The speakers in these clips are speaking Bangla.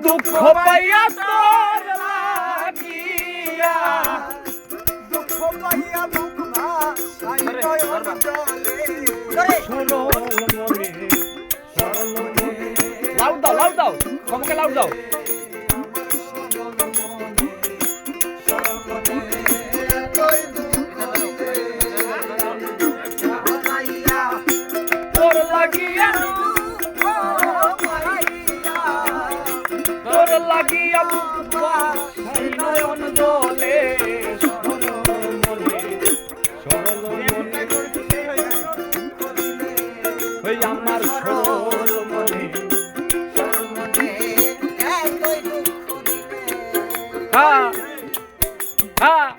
দুঃখ পাইয়া তোর লাগিয়া দুঃখ পাইয়া বুক ভাসাই নয়ন জলে সরল মনে লাউড দাও কমকে লাউড দাও তোর লাগিয়া লাগিয়া ভাসাই নয়ন জলে সরল মনে ওই আমার সরল মনে হ্যাঁ হ্যাঁ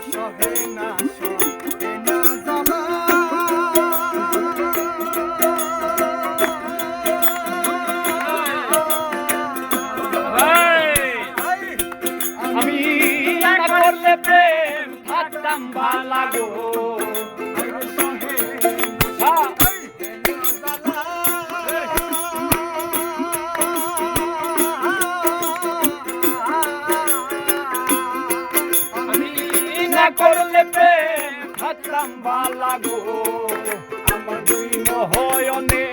সহে না প্রেম থাকতাম ভালা গো আমি না করলে প্রেম থাকতাম ভালা গো আমার দুই নয়নে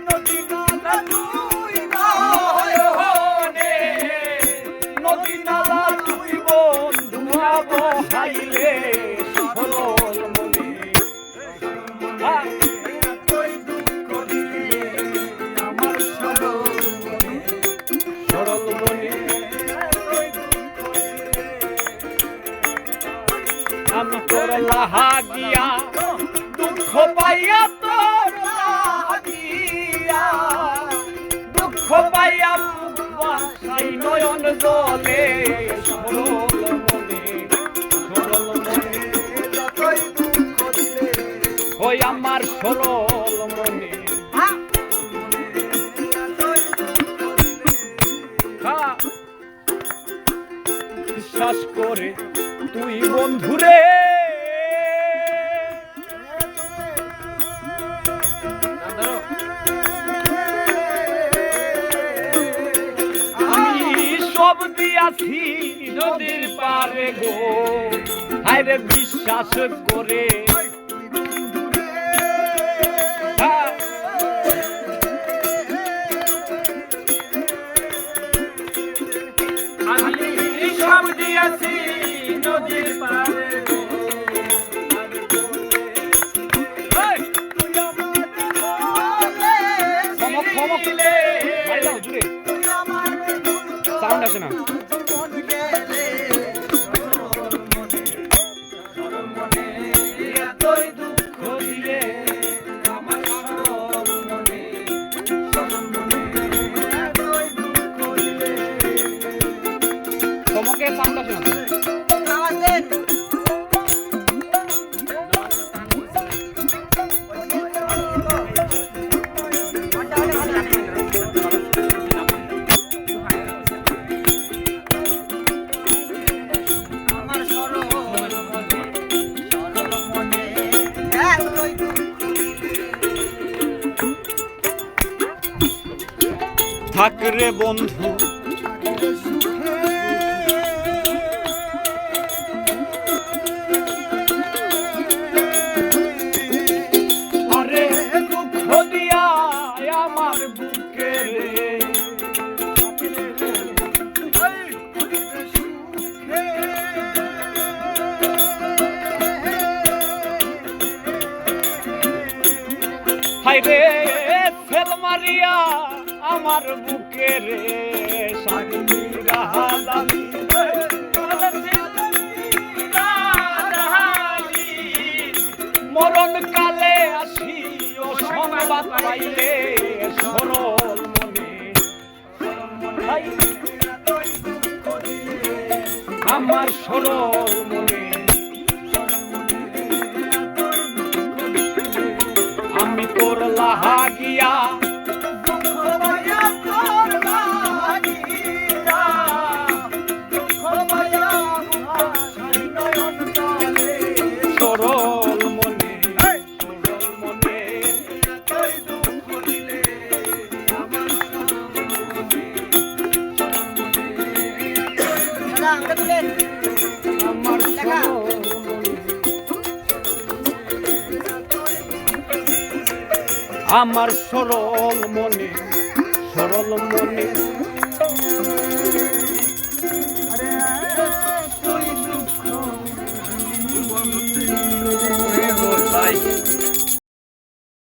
নদী নালা দুই নয়নে নদী নালা দুই বন্ধু হাইলে সরল মনে আমার সরল মনে আমি তোর লাগিয়া দুঃখ পাইয়া তোর লাগিয়া দুঃখ পাইয়া ভাসাই নয়ন জলে সরল ওই আমার সরল মনে বিশ্বাস করে তুই বন্ধুরে আমি সব দিয়াছি নদীর পারে গো হায়রে বিশ্বাস করে আমি সব দিয়াছি নদীর পারে সাউন্ড আসে না তোমাকে সাউন্ড আসে না থাক রে বন্ধু আরে দুঃখ দিয়া আমার বুকে রে হায় রে ফেল মারিয়া আমার বুকে রে মরণ কালে আসি ও সংবাদ পাইলে সরল মনে হাই আমার সরল মনে আমি তোর লাহাগিয়া সরল মনে আমার সরল মনে সরল মনে ভাই